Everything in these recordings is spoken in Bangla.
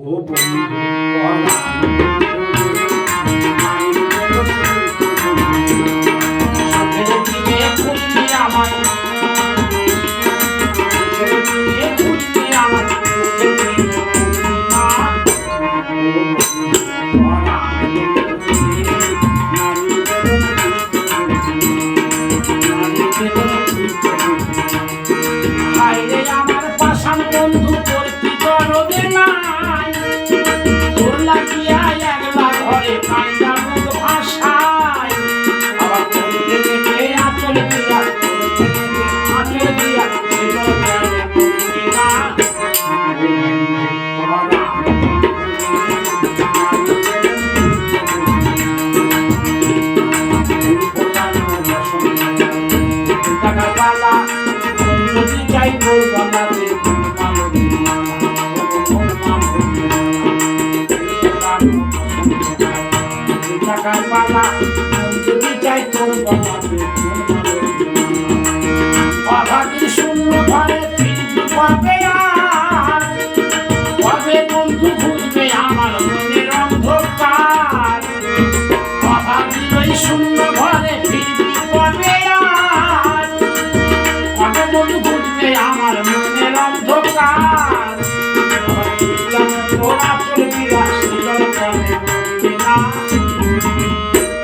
ও বন্ধু শূন্য ঘরে ফিরবে কবে বন্ধু বুঝবে আমার মনের অন্ধকার অভাবী শূন্য ঘরে ফিরবি কবে কবে বন্ধু বুঝবে আমার মনের অন্ধকার তোরা চলবি আসলে না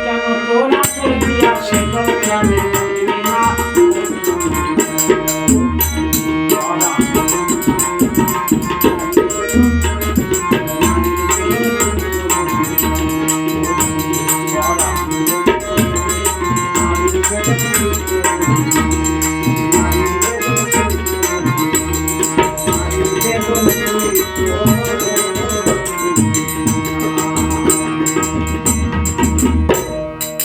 কেন তোরা চলবি আসলে না